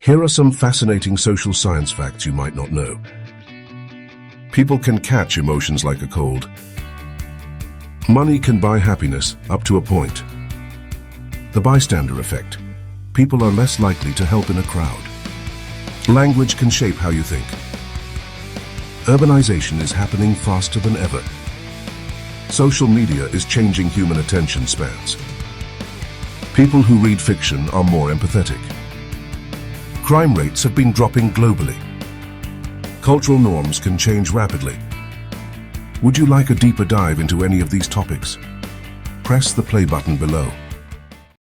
Here are some fascinating social science facts you might not know. People can catch emotions like a cold. Money can buy happiness up to a point. The bystander effect. People are less likely to help in a crowd. Language can shape how you think. Urbanization is happening faster than ever. Social media is changing human attention spans. People who read fiction are more empathetic. Crime rates have been dropping globally. Cultural norms can change rapidly. Would you like a deeper dive into any of these topics? Press the play button below.